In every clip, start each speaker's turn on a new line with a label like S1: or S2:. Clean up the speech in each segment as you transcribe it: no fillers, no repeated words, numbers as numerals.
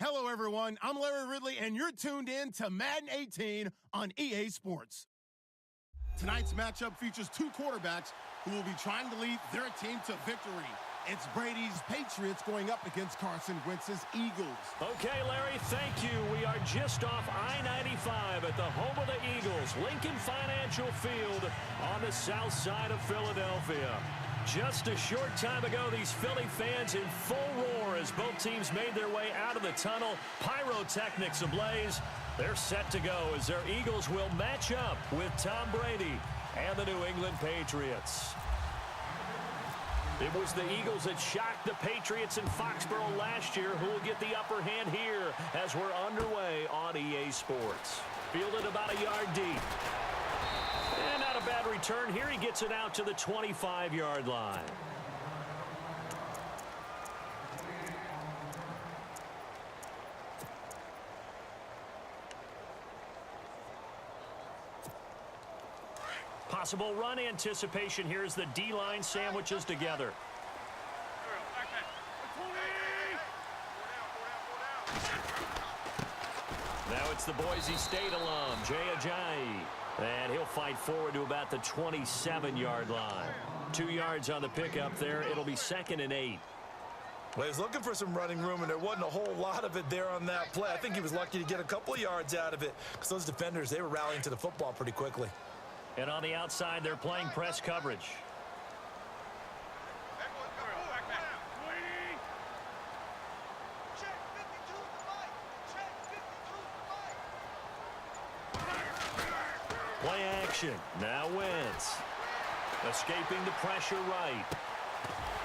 S1: Hello, everyone. I'm Larry Ridley, and you're tuned in to Madden 18 on EA Sports. Tonight's matchup features two quarterbacks who will be trying to lead their team to victory. It's Brady's Patriots going up against Carson Wentz's Eagles.
S2: Okay, Larry, thank you. We are just off I-95 at the home of the Eagles, Lincoln Financial Field on the south side of Philadelphia. Just a short time ago, these Philly fans in full roar as both teams made their way out of the tunnel. Pyrotechnics ablaze. They're set to go as their Eagles will match up with Tom Brady and the New England Patriots. It was the Eagles that shocked the Patriots in Foxborough last year who will get the upper hand here as we're underway on EA Sports. Fielded about a yard deep. And not a bad return here. He gets it out to the 25-yard line. Possible run anticipation here as the D-line sandwiches together. Now it's the Boise State alum, Jay Ajayi. And he'll fight forward to about the 27-yard line. 2 yards on the pickup there. It'll be 2nd and 8.
S3: Well, he was looking for some running room, and there wasn't a whole lot of it there on that play. I think he was lucky to get a couple of yards out of it because those defenders, they were rallying to the football pretty quickly.
S2: And on the outside, they're playing press coverage. Play action. Now Wentz. Escaping the pressure right.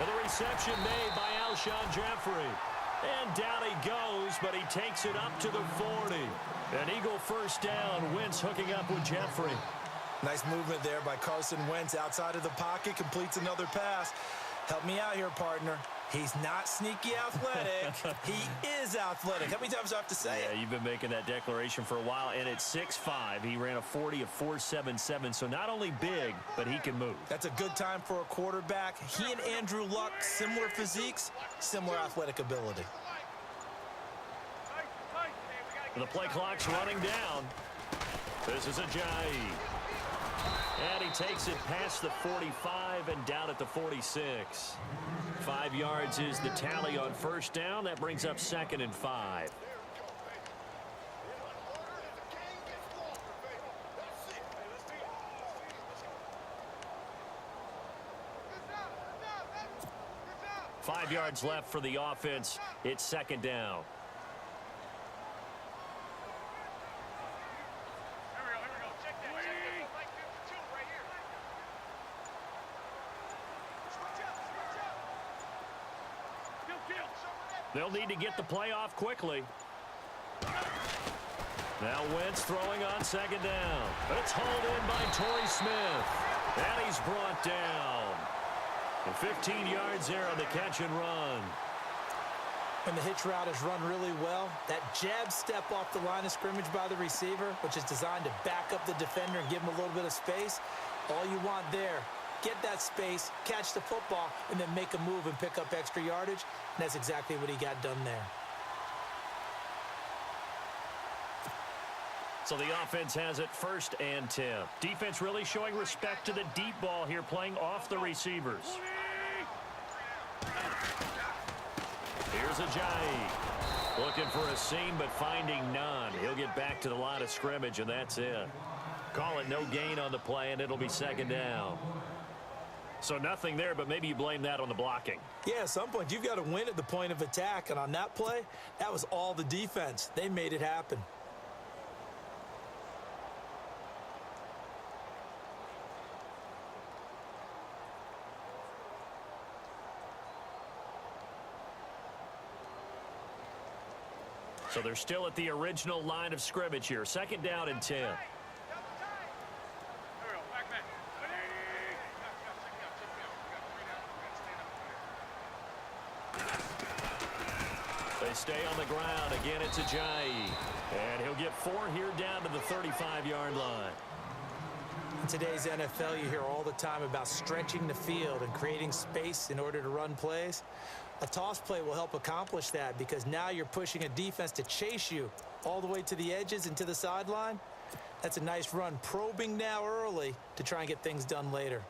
S2: And the reception made by Alshon Jeffrey. And down he goes, but he takes it up to the 40. An Eagle first down. Wentz hooking up with Jeffrey.
S3: Nice movement there by Carson Wentz outside of the pocket. Completes another pass. Help me out here, partner. He's not sneaky athletic. He is athletic. How many times do I have to say it?
S2: Yeah, you've been making that declaration for a while, and at 6'5", he ran a 40 of 4.77, so not only big, but he can move.
S3: That's a good time for a quarterback. He and Andrew Luck, similar physiques, similar athletic ability.
S2: The play clock's running down. This is Ajayi. And he takes it past the 45 and down at the 46. 5 yards is the tally on first down. That brings up 2nd and 5. Five yards left for the offense. It's 2nd down. They'll need to get the play off quickly. Now Wentz throwing on 2nd down. It's hauled in by Torrey Smith. And he's brought down. And 15 yards there on the catch and run.
S3: And the hitch route is run really well. That jab step off the line of scrimmage by the receiver, which is designed to back up the defender and give him a little bit of space. All you want there. Get that space, catch the football, and then make a move and pick up extra yardage. And that's exactly what he got done there.
S2: So the offense has it 1st and 10. Defense really showing respect to the deep ball here, playing off the receivers. Here's Ajayi. Looking for a seam, but finding none. He'll get back to the line of scrimmage, and that's it. Call it no gain on the play, and it'll be 2nd down. So nothing there, but maybe you blame that on the blocking.
S3: Yeah, at some point, you've got to win at the point of attack. And on that play, that was all the defense. They made it happen.
S2: So they're still at the original line of scrimmage here. 2nd down and 10. They stay on the ground. Again, it's Ajayi. And he'll get 4 here down to the 35-yard line.
S3: today's NFL, you hear all the time about stretching the field and creating space in order to run plays. A toss play will help accomplish that because now you're pushing a defense to chase you all the way to the edges and to the sideline. That's a nice run, probing now early to try and get things done later.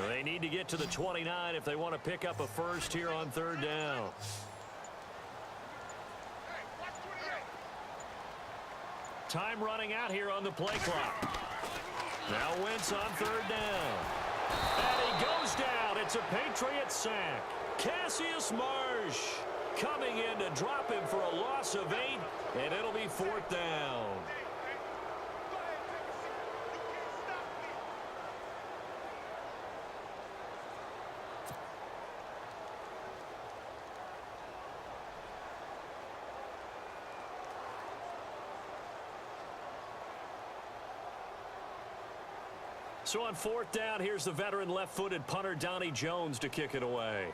S2: They need to get to the 29 if they want to pick up a first here on third down. Time running out here on the play clock. Now Wentz on third down. And he goes down. It's a Patriots sack. Cassius Marsh coming in to drop him for a loss of 8, and it'll be fourth down. So on fourth down, here's the veteran left-footed punter Donnie Jones to kick it away.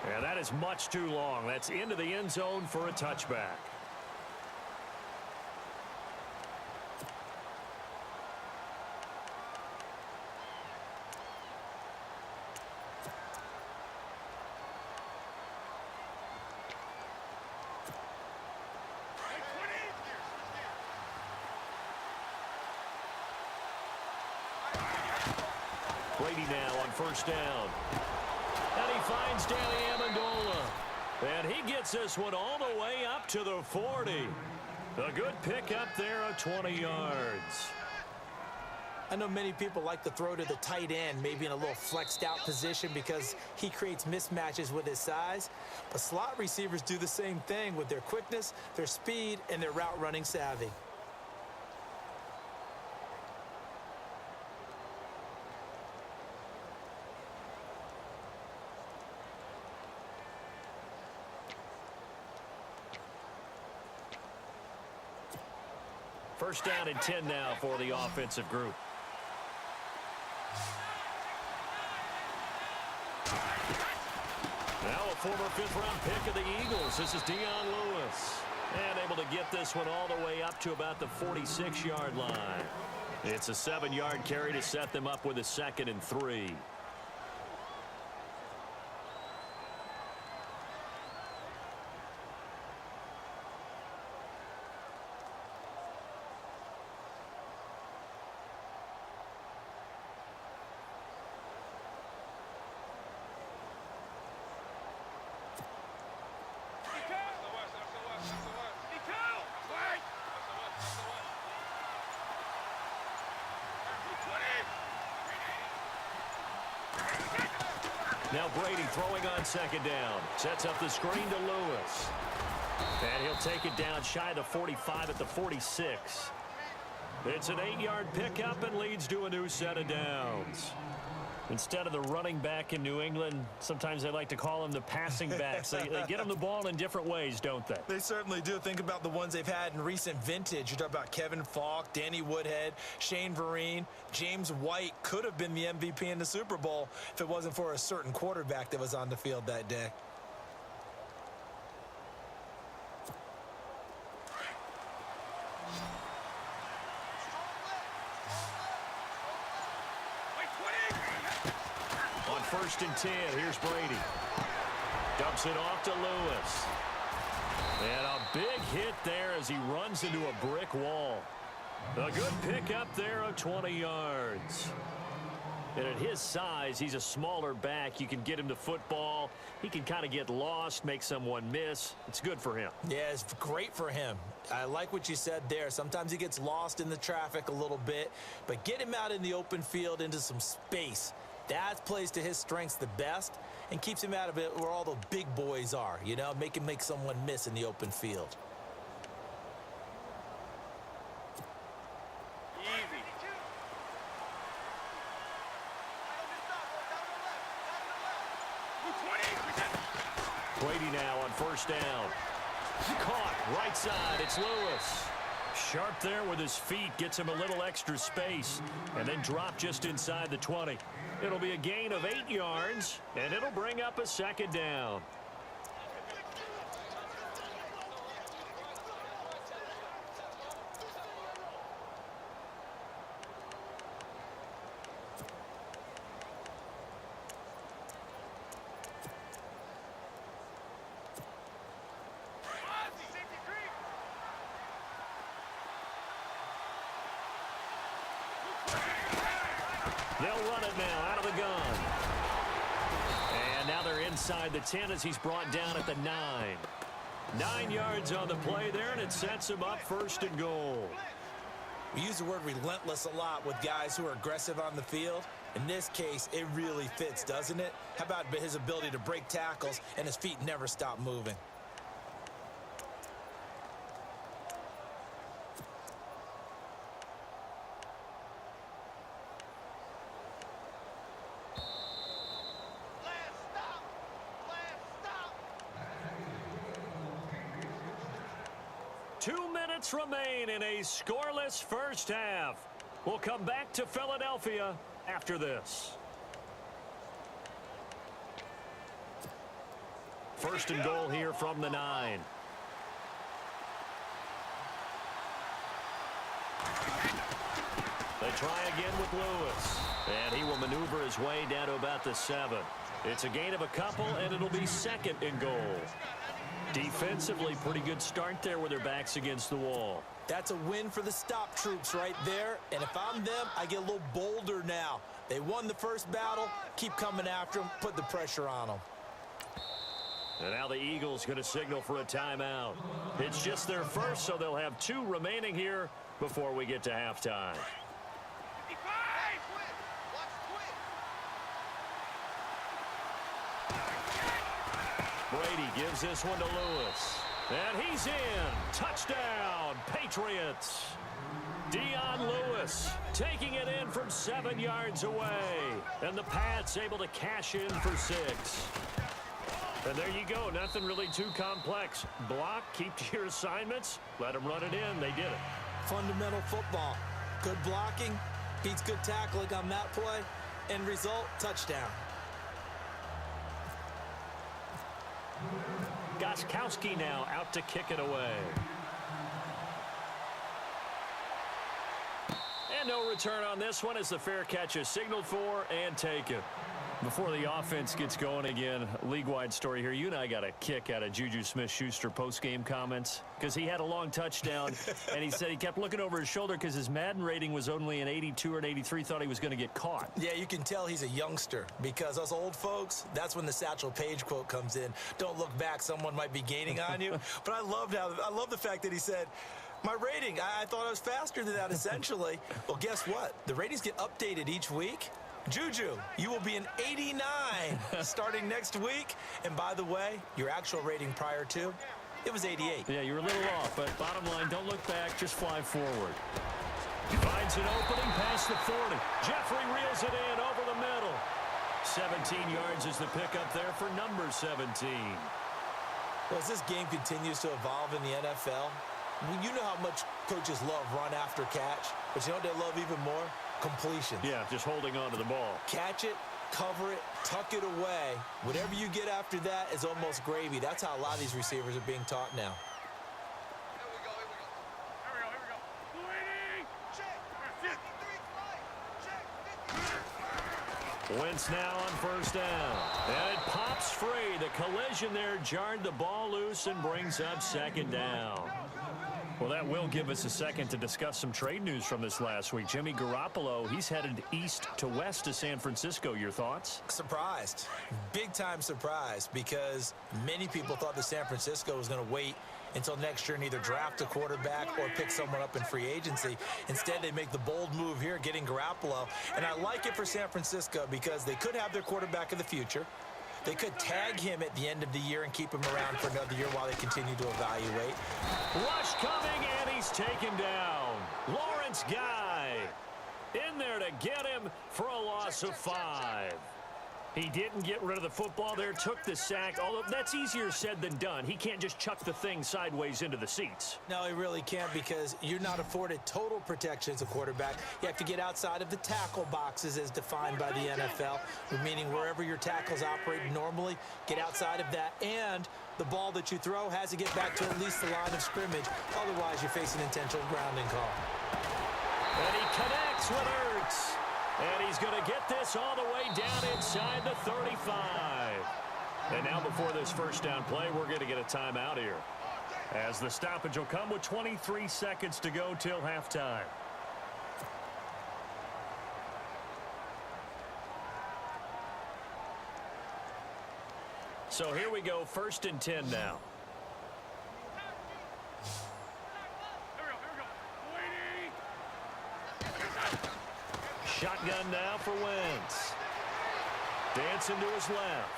S2: Yeah, that is much too long. That's into the end zone for a touchback. Brady now on first down. And he finds Danny Amendola. And he gets this one all the way up to the 40. A good pickup there of 20 yards.
S3: I know many people like to throw to the tight end, maybe in a little flexed out position because he creates mismatches with his size. But slot receivers do the same thing with their quickness, their speed, and their route running savvy.
S2: First down and 10 now for the offensive group. Now a former fifth-round pick of the Eagles. This is Dion Lewis. And able to get this one all the way up to about the 46-yard line. It's a 7-yard carry to set them up with a 2nd and 3. Now Brady throwing on second down. Sets up the screen to Lewis. And he'll take it down shy of the 45 at the 46. It's an 8-yard pickup and leads to a new set of downs. Instead of the running back in New England, sometimes they like to call them the passing backs. They get them the ball in different ways, don't they?
S3: They certainly do. Think about the ones they've had in recent vintage. You talk about Kevin Falk, Danny Woodhead, Shane Vereen, James White could have been the MVP in the Super Bowl if it wasn't for a certain quarterback that was on the field that day.
S2: First and 10. Here's Brady. Dumps it off to Lewis. And a big hit there as he runs into a brick wall. A good pickup there of 20 yards. And at his size, he's a smaller back. You can get him to football. He can kind of get lost, make someone miss. It's good for him. Yeah, it's great for him. I like what you said there. Sometimes he gets lost in the traffic a little bit. But get him out in the open field into some space. That plays to his strengths the best and keeps him out of it where all the big boys are, you know, make him make someone miss in the open field. Brady now on first down. Caught right side. It's Lewis. Sharp there with his feet. Gets him a little extra space. And then drop just inside the 20. It'll be a gain of 8 yards. And it'll bring up a second down. They'll run it now out of the gun. And now they're inside the 10 as he's brought down at the 9. 9 yards on the play there, and it sets him up first and goal.
S3: We use the word relentless a lot with guys who are aggressive on the field. In this case, it really fits, doesn't it? How about his ability to break tackles and his feet never stop moving?
S2: Remain in a scoreless first half. We'll come back to Philadelphia after this. First and goal here from the 9. They try again with Lewis. And he will maneuver his way down to about the 7. It's a gain of a couple, and it'll be second and goal. Defensively, pretty good start there with their backs against the wall.
S3: That's a win for the stop troops right there. And if I'm them, I get a little bolder now. They won the first battle. Keep coming after them. Put the pressure on them.
S2: And now the Eagles going to signal for a timeout. It's just their first, so they'll have 2 remaining here before we get to halftime. Brady gives this one to Lewis. And he's in. Touchdown, Patriots. Dion Lewis taking it in from 7 yards away. And the Pats able to cash in for 6. And there you go. Nothing really too complex. Block, keep to your assignments, let them run it in. They did it.
S3: Fundamental football. Good blocking beats good tackling on that play. End result, touchdown.
S2: Gostkowski now out to kick it away. And no return on this one as the fair catch is signaled for and taken. Before the offense gets going again, league-wide story here. You and I got a kick out of Juju Smith-Schuster post-game comments because he had a long touchdown, and he said he kept looking over his shoulder because his Madden rating was only an 82 or an 83, thought he was going to get caught.
S3: Yeah, you can tell he's a youngster because us old folks, that's when the Satchel Paige quote comes in. Don't look back, someone might be gaining on you. But I love the fact that he said, my rating, I thought I was faster than that, essentially. Well, guess what? The ratings get updated each week. Juju, you will be an 89 starting next week. And by the way, your actual rating prior to, it was 88.
S2: Yeah, you were a little off, but bottom line, don't look back, just fly forward. Finds an opening past the 40. Jeffrey reels it in over the middle. 17 yards is the pickup there for number 17.
S3: Well, as this game continues to evolve in the NFL, you know how much coaches love run after catch, but you know what they love even more? Completion.
S2: Yeah, just holding on to the ball.
S3: Catch it, cover it, tuck it away. Whatever you get after that is almost gravy. That's how a lot of these receivers are being taught now.
S2: Wentz now on first down. And it pops free. The collision there jarred the ball loose and brings up second down. Well, that will give us a second to discuss some trade news from this last week. Jimmy Garoppolo, he's headed east to west to San Francisco. Your thoughts?
S3: Surprised. Big-time surprised because many people thought that San Francisco was going to wait until next year and either draft a quarterback or pick someone up in free agency. Instead, they make the bold move here, getting Garoppolo. And I like it for San Francisco because they could have their quarterback of the future. They could tag him at the end of the year and keep him around for another year while they continue to evaluate.
S2: Rush coming, and he's taken down. Lawrence Guy in there to get him for a loss of 5. He didn't get rid of the football there, took the sack, although that's easier said than done. He can't just chuck the thing sideways into the seats.
S3: No, he really can't, because you're not afforded total protection as a quarterback. You have to get outside of the tackle boxes as defined by the NFL, meaning wherever your tackles operate normally, get outside of that, and the ball that you throw has to get back to at least the line of scrimmage. Otherwise, you're facing intentional grounding call.
S2: And he connects with Ertz. And he's going to get this all the way down inside the 35. And now before this first down play, we're going to get a timeout here, as the stoppage will come with 23 seconds to go till halftime. So here we go, 1st and 10 now. Shotgun now for Wentz. Dancing to his left.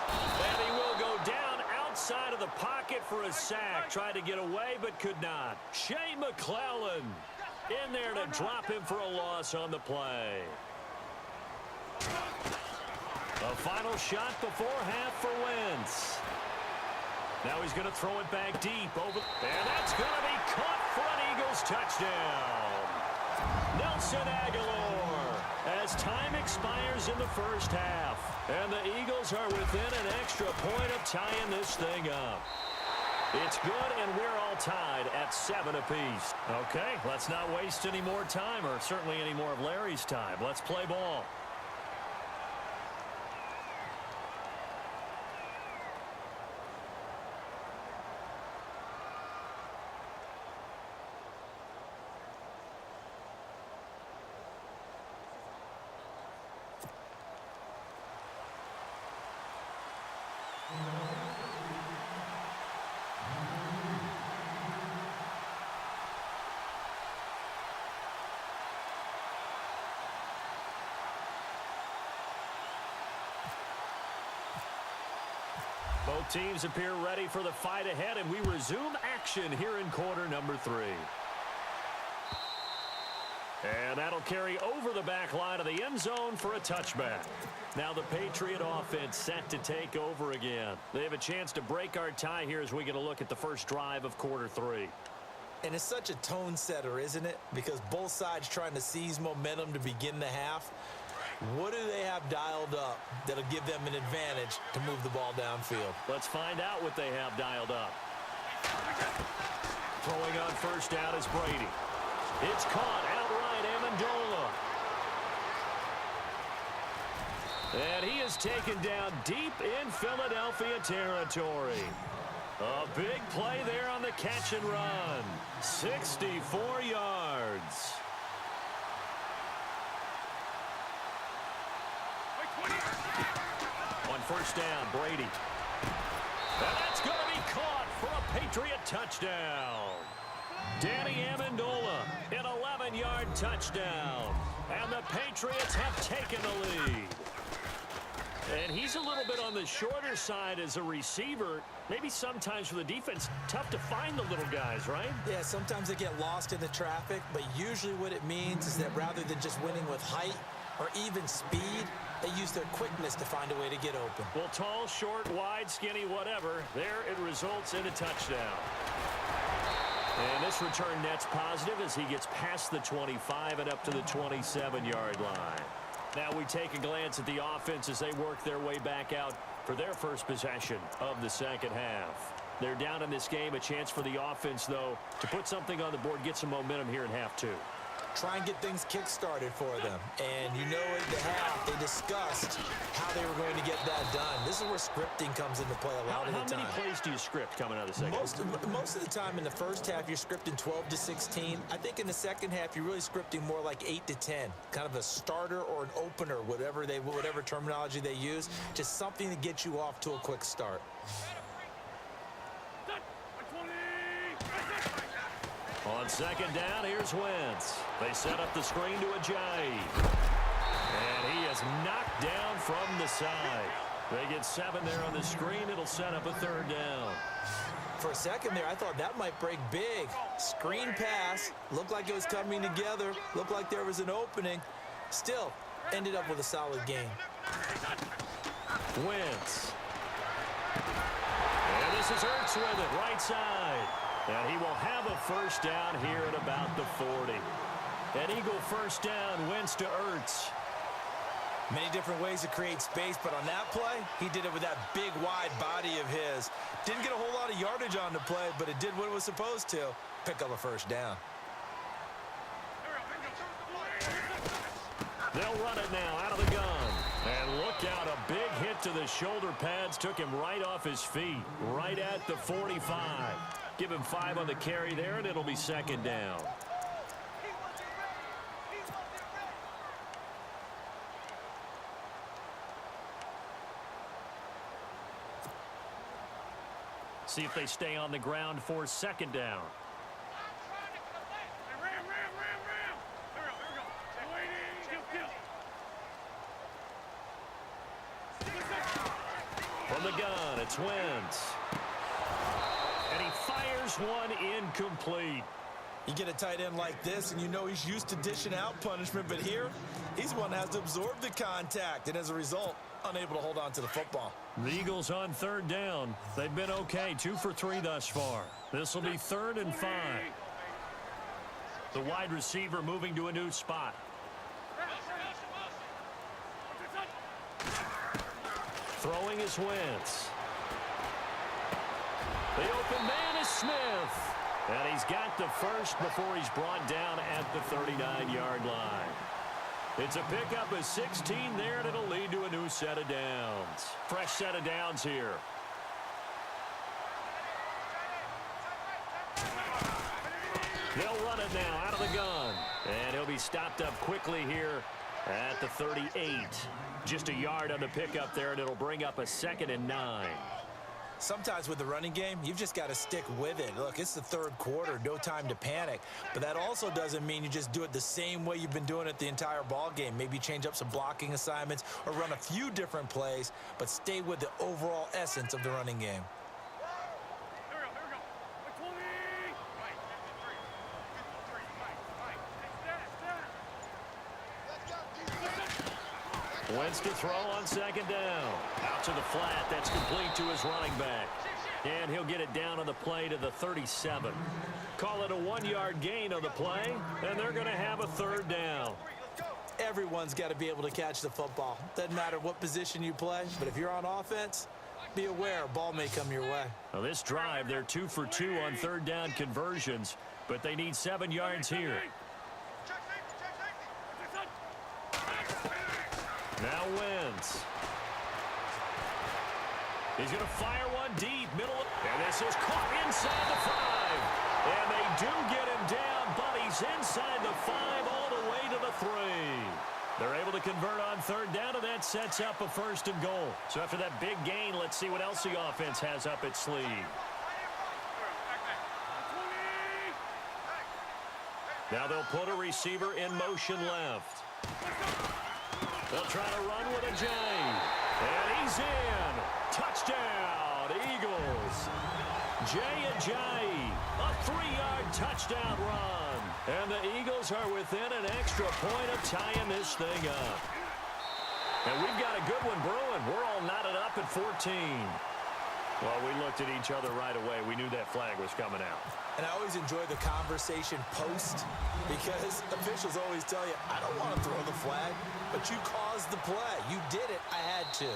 S2: And he will go down outside of the pocket for a sack. Tried to get away but could not. Shea McClellan in there to drop him for a loss on the play. A final shot before half for Wentz. Now he's going to throw it back deep. And that's going to be caught for an Eagles touchdown. Nelson Aguilar, as time expires in the first half. And the Eagles are within an extra point of tying this thing up. It's good, and we're all tied at 7 apiece. Okay, let's not waste any more time, or certainly any more of Larry's time. Let's play ball. Both teams appear ready for the fight ahead, and we resume action here in quarter number 3. And that'll carry over the back line of the end zone for a touchback. Now the Patriot offense set to take over again. They have a chance to break our tie here as we get a look at the first drive of quarter 3.
S3: And it's such a tone setter, isn't it? Because both sides trying to seize momentum to begin the half. What do they have dialed up that'll give them an advantage to move the ball downfield?
S2: Let's find out what they have dialed up. Throwing on first down is Brady. It's caught outright, Amendola. And he is taken down deep in Philadelphia territory. A big play there on the catch and run. 64 yards. On first down, Brady. And that's going to be caught for a Patriot touchdown. Danny Amendola, an 11-yard touchdown. And the Patriots have taken the lead. And he's a little bit on the shorter side as a receiver. Maybe sometimes for the defense, tough to find the little guys, right?
S3: Yeah, sometimes they get lost in the traffic, but usually what it means is that rather than just winning with height or even speed, they use their quickness to find a way to get open.
S2: Well, tall, short, wide, skinny, whatever, there it results in a touchdown. And this return net's positive as he gets past the 25 and up to the 27-yard line. Now we take a glance at the offense as they work their way back out for their first possession of the second half. They're down in this game. A chance for the offense, though, to put something on the board, get some momentum here in half 2.
S3: Try and get things kick-started for them. And you know at the half, they discussed how they were going to get that done. This is where scripting comes into play a lot of the time.
S2: How many plays do you script coming out of the second?
S3: Most of the time in the first half, you're scripting 12 to 16. I think in the second half, you're really scripting more like 8 to 10. Kind of a starter or an opener, whatever terminology they use. Just something to get you off to a quick start.
S2: On second down, here's Wentz. They set up the screen to Ajayi. And he is knocked down from the side. They get 7 there on the screen. It'll set up a third down.
S3: For a second there, I thought that might break big. Screen pass. Looked like it was coming together. Looked like there was an opening. Still, ended up with a solid game.
S2: Wentz. And this is Ertz with it, right side. And he will have a first down here at about the 40. An Eagle first down, Wentz to Ertz.
S3: Many different ways to create space, but on that play, he did it with that big, wide body of his. Didn't get a whole lot of yardage on the play, but it did what it was supposed to. Pick up a first down.
S2: They'll run it now out of the gun. And look out, a big hit to the shoulder pads. Took him right off his feet, right at the 45. Give him 5 on the carry there, and it'll be second down. See if they stay on the ground for second down. From the gun, it's Wentz. And he fires one incomplete.
S3: You get a tight end like this, and you know he's used to dishing out punishment, but here, he's one that has to absorb the contact, and as a result, unable to hold on to the football.
S2: The Eagles on third down. They've been okay, 2 for 3 thus far. This will be 3rd and 5. The wide receiver moving to a new spot. Throwing is Wentz. The open man is Smith. And he's got the first before he's brought down at the 39-yard line. It's a pickup of 16 there, and it'll lead to a new set of downs. Fresh set of downs here. They'll run it now out of the gun. And he'll be stopped up quickly here at the 38. Just a yard on the pickup there, and it'll bring up a 2nd and 9.
S3: Sometimes with the running game, you've just got to stick with it. Look, it's the third quarter, no time to panic. But that also doesn't mean you just do it the same way you've been doing it the entire ball game. Maybe change up some blocking assignments or run a few different plays, but stay with the overall essence of the running game.
S2: Wentz to throw on second down. Out to the flat. That's complete to his running back. And he'll get it down on the play to the 37. Call it a 1-yard gain on the play, and they're going to have a third down.
S3: Everyone's got to be able to catch the football. Doesn't matter what position you play, but if you're on offense, be aware a ball may come your way.
S2: Now this drive, they're 2 for 2 on third down conversions, but they need 7 yards here. Now Wentz. He's going to fire one deep, middle. And this is caught inside the 5. And they do get him down, but he's inside the 5 all the way to the 3. They're able to convert on third down, and that sets up a 1st and goal. So after that big gain, let's see what else the offense has up its sleeve. Now they'll put a receiver in motion left. They'll try to run with a J. And he's in. Touchdown, Eagles. Jay, a 3-yard touchdown run. And the Eagles are within an extra point of tying this thing up. And we've got a good one brewing. We're all knotted up at 14. Well, we looked at each other right away. We knew that flag was coming out.
S3: And I always enjoy the conversation post because officials always tell you, I don't want to throw the flag, but you caused the play. You did it. I had to.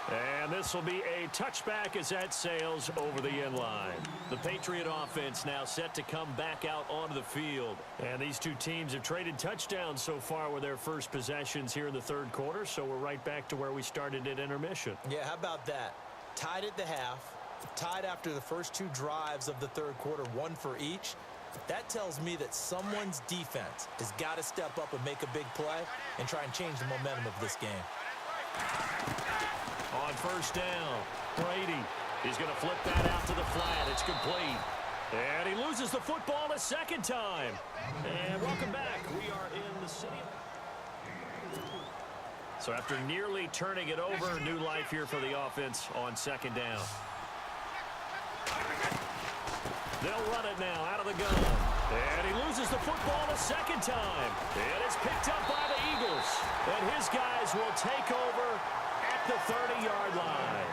S2: And this will be a touchback as that sails over the end line. The Patriot offense now set to come back out onto the field. And these two teams have traded touchdowns so far with their first possessions here in the third quarter, so we're right back to where we started at intermission.
S3: Yeah, how about that? Tied at the half, tied after the first 2 drives of the third quarter, 1 for each. That tells me that someone's defense has got to step up and make a big play and try and change the momentum of this game.
S2: On first down, Brady. He's going to flip that out to the flat. It's complete. And he loses the football a second time. And welcome back. We are in the city. So after nearly turning it over, new life here for the offense on second down. They'll run it now out of the gun. And he loses the football a second time. It is picked up by the Eagles. And his guys will take over at the 30-yard line.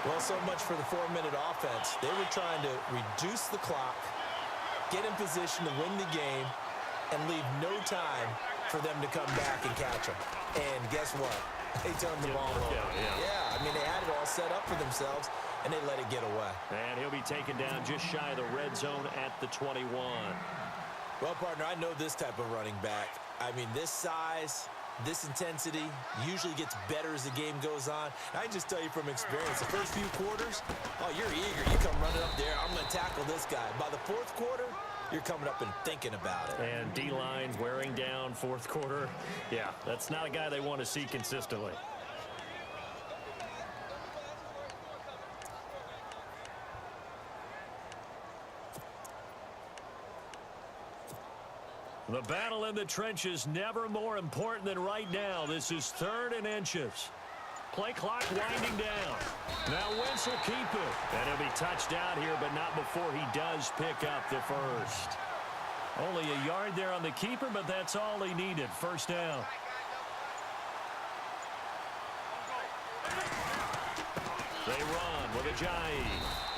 S3: Well, so much for the 4-minute offense. They were trying to reduce the clock, get in position to win the game, and leave no time for them to come back and catch them. And guess what? They turned the ball over. Yeah, I mean, they had it all set up for themselves, and they let it get away.
S2: And he'll be taken down just shy of the red zone at the 21.
S3: Well, partner, I know this type of running back. I mean, this size, this intensity usually gets better as the game goes on. And I can just tell you from experience, the first few quarters, oh, you're eager. You come running up there, I'm going to tackle this guy. By the fourth quarter, you're coming up and thinking about it.
S2: And D-line wearing down fourth quarter. Yeah, that's not a guy they want to see consistently. The battle in the trenches never more important than right now. This is 3rd and inches. Play clock winding down. Now Wentz will keep it. And he'll be touched out here, but not before he does pick up the first. Only a yard there on the keeper, but that's all he needed. First down. They run with Ajayi.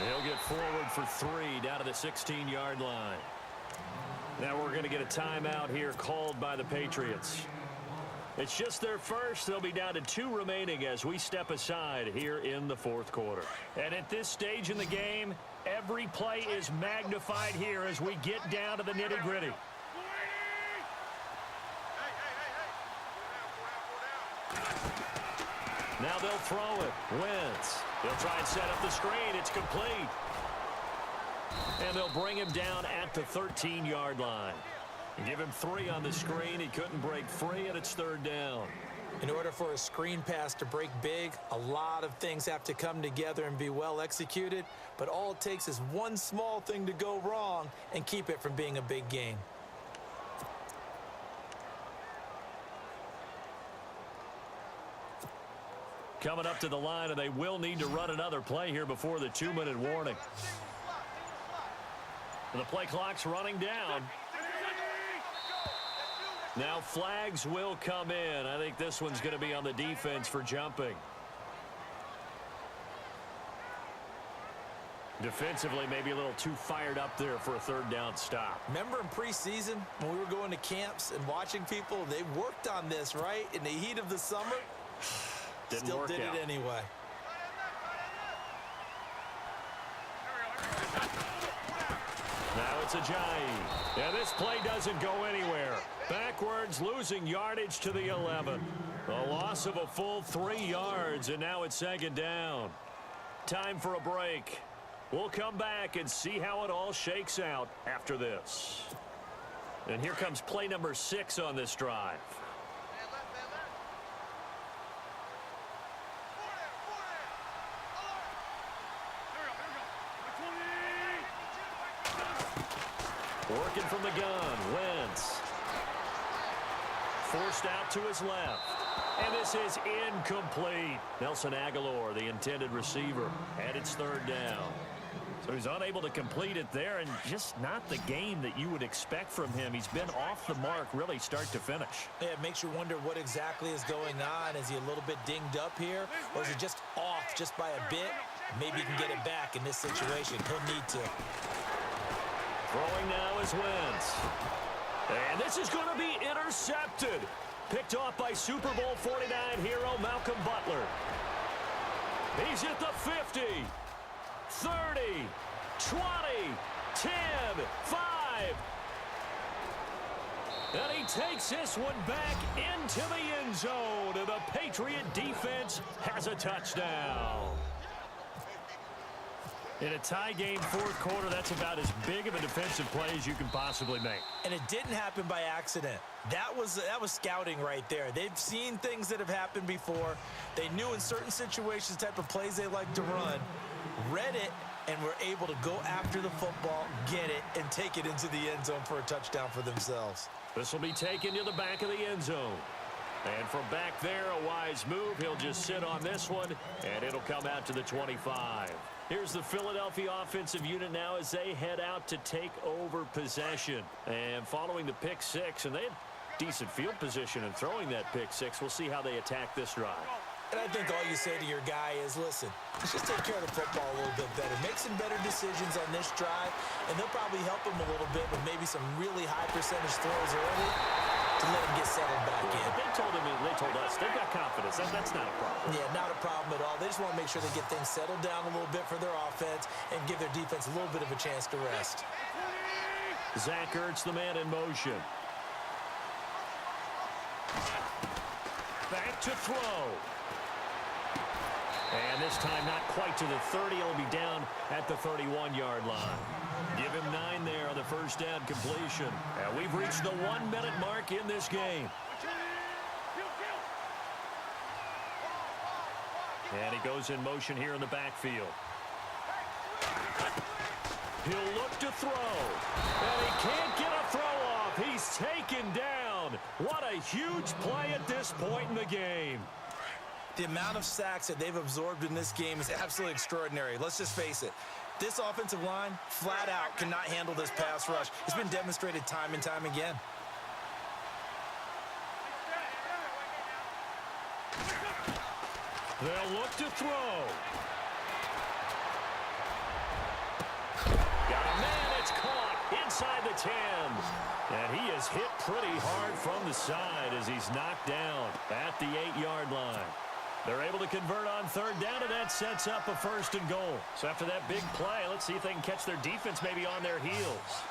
S2: He'll get forward for 3 down to the 16-yard line. Now we're going to get a timeout here called by the Patriots. It's just their first. They'll be down to 2 remaining as we step aside here in the fourth quarter. And at this stage in the game, every play is magnified here as we get down to the nitty-gritty. Now they'll throw it. Wentz. They'll try and set up the screen. It's complete. And they'll bring him down at the 13-yard line. Give him 3 on the screen. He couldn't break free, and it's 3rd down.
S3: In order for a screen pass to break big, a lot of things have to come together and be well executed. But all it takes is one small thing to go wrong and keep it from being a big game.
S2: Coming up to the line, and they will need to run another play here before the 2-minute warning. The play clock's running down. Now flags will come in. I think this one's going to be on the defense for jumping. Defensively, maybe a little too fired up there for a 3rd down stop.
S3: Remember in preseason when we were going to camps and watching people, they worked on this, right? In the heat of the summer, still did it anyway.
S2: Now it's Ajayi. And this play doesn't go anywhere. Backwards, losing yardage to the 11. A loss of a full 3 yards, and now it's 2nd down. Time for a break. We'll come back and see how it all shakes out after this. And here comes play number 6 on this drive. Working from the gun, Wentz. Forced out to his left. And this is incomplete. Nelson Aguilar, the intended receiver, and it's 3rd down. So he's unable to complete it there, and just not the game that you would expect from him. He's been off the mark really start to finish.
S3: Yeah, it makes you wonder what exactly is going on. Is he a little bit dinged up here, or is he just off just by a bit? Maybe he can get it back in this situation. He'll need to.
S2: Throwing now is Wentz. And this is going to be intercepted. Picked off by Super Bowl 49 hero Malcolm Butler. He's at the 50, 30, 20, 10, 5. And he takes this one back into the end zone. And the Patriot defense has a touchdown. In a tie game, fourth quarter, that's about as big of a defensive play as you can possibly make.
S3: And it didn't happen by accident. That was scouting right there. They've seen things that have happened before. They knew in certain situations the type of plays they like to run, read it, and were able to go after the football, get it, and take it into the end zone for a touchdown for themselves.
S2: This will be taken to the back of the end zone. And from back there, a wise move. He'll just sit on this one, and it'll come out to the 25. Here's the Philadelphia offensive unit now as they head out to take over possession. And following the pick six, and they had decent field position in throwing that pick six. We'll see how they attack this drive.
S3: And I think all you say to your guy is, listen, let's just take care of the football a little bit better. Make some better decisions on this drive, and they'll probably help him a little bit with maybe some really high percentage throws early to let him get settled back in.
S2: They told us, they've got confidence. That's not a problem.
S3: Yeah, not a problem at all. They just want to make sure they get things settled down a little bit for their offense and give their defense a little bit of a chance to rest.
S2: Zach Ertz, the man in motion. Back to throw. And this time not quite to the 30. He'll be down at the 31-yard line. Give him 9 there on the first down completion. And we've reached the 1-minute mark in this game. And he goes in motion here in the backfield. He'll look to throw. And he can't get a throw off. He's taken down. What a huge play at this point in the game.
S3: The amount of sacks that they've absorbed in this game is absolutely extraordinary. Let's just face it. This offensive line, flat out, cannot handle this pass rush. It's been demonstrated time and time again.
S2: They'll look to throw. Got a man, it's caught inside the 10. And he is hit pretty hard from the side as he's knocked down at the 8-yard line. They're able to convert on third down, and that sets up a 1st and goal. So after that big play, let's see if they can catch their defense maybe on their heels.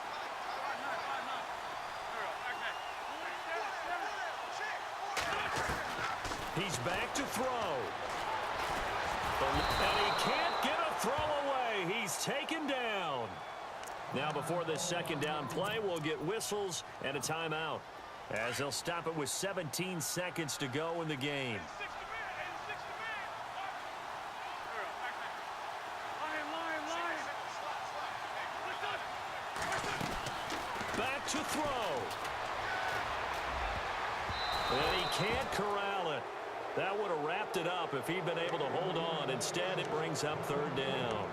S2: He's back to throw. And he can't get a throw away. He's taken down. Now before this 2nd down play, we'll get whistles and a timeout, as they'll stop it with 17 seconds to go in the game. Back to throw. And he can't corral it. That would have wrapped it up if he'd been able to hold on. Instead, it brings up 3rd down.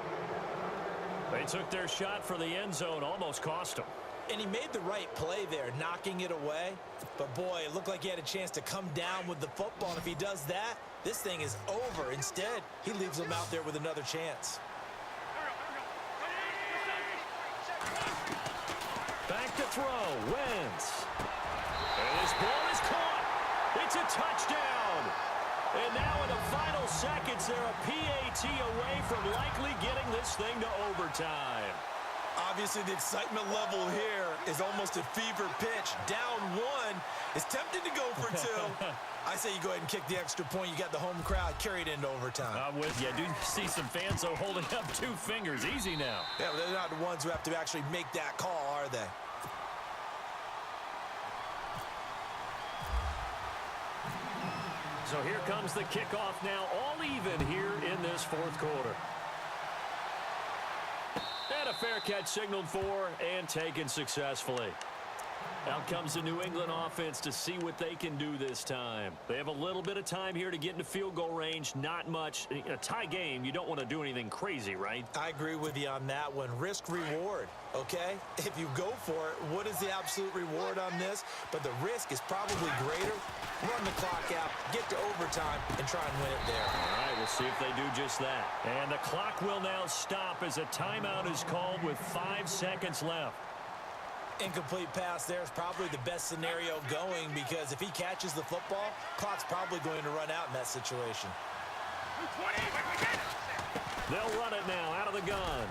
S2: They took their shot for the end zone, almost cost him.
S3: And he made the right play there, knocking it away. But, boy, it looked like he had a chance to come down with the football. And if he does that, this thing is over. Instead, he leaves him out there with another chance.
S2: Back to throw. Wentz. And his ball is caught. It's a touchdown. And now in the final seconds, they're a PAT away from likely getting this thing to overtime.
S3: Obviously, the excitement level here is almost a fever pitch. Down 1. It's tempting to go for 2. I say you go ahead and kick the extra point. You got the home crowd carried into overtime.
S2: I'm with you. I do see some fans, though, holding up 2 fingers. Easy now.
S3: Yeah, but they're not the ones who have to actually make that call, are they?
S2: So here comes the kickoff now, all even here in this 4th quarter. And a fair catch signaled for and taken successfully. Out comes the New England offense to see what they can do this time. They have a little bit of time here to get into field goal range, not much. In a tie game, you don't want to do anything crazy, right?
S3: I agree with you on that one. Risk-reward, okay? If you go for it, what is the absolute reward on this? But the risk is probably greater. Run the clock out, get to overtime, and try and win it there.
S2: All right, we'll see if they do just that. And the clock will now stop as a timeout is called with 5 seconds left.
S3: Incomplete pass there is probably the best scenario going, because if he catches the football, clock's probably going to run out in that situation.
S2: They'll run it now out of the gun.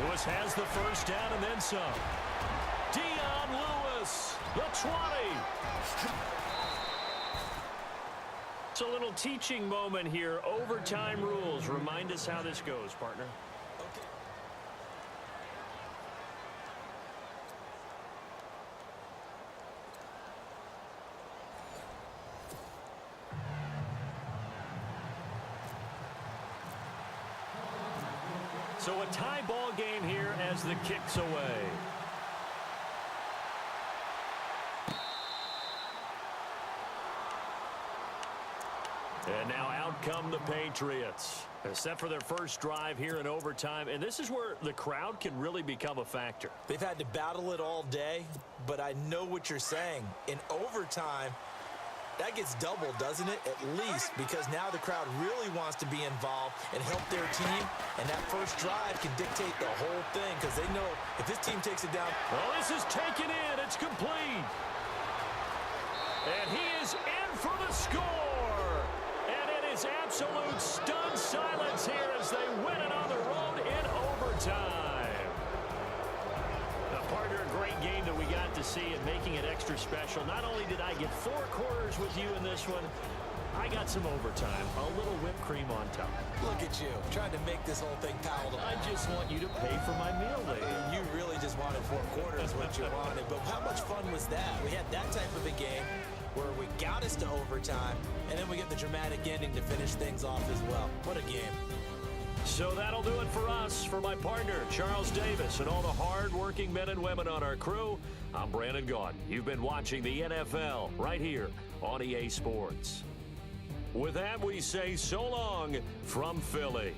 S2: Lewis has the first down and then some. Dion Lewis, the 20. It's a little teaching moment here. Overtime rules. Remind us how this goes, partner. So a tie ball game here as the kick's away. And now out come the Patriots. They're set for their first drive here in overtime, and this is where the crowd can really become a factor.
S3: They've had to battle it all day, but I know what you're saying. In overtime, that gets doubled, doesn't it? At least, because now the crowd really wants to be involved and help their team, and that first drive can dictate the whole thing because they know if this team takes it down.
S2: Well, this is taken in. It's complete. And he is in for the score. And it is absolute stunned silence here as they win it on the road in overtime. Now, partner, a great game that we got to see and making it extra special. Not only did I get 4 quarters with you in this one, I got some overtime, a little whipped cream on top.
S3: Look at you, trying to make this whole thing palatable.
S2: I just want you to pay for my meal later.
S3: You really just wanted 4 quarters what you wanted, but how much fun was that? We had that type of a game where we got us to overtime, and then we get the dramatic ending to finish things off as well. What a game.
S2: So that'll do it for us. For my partner, Charles Davis, and all the hard-working men and women on our crew, I'm Brandon Gaudin. You've been watching the NFL right here on EA Sports. With that, we say so long from Philly.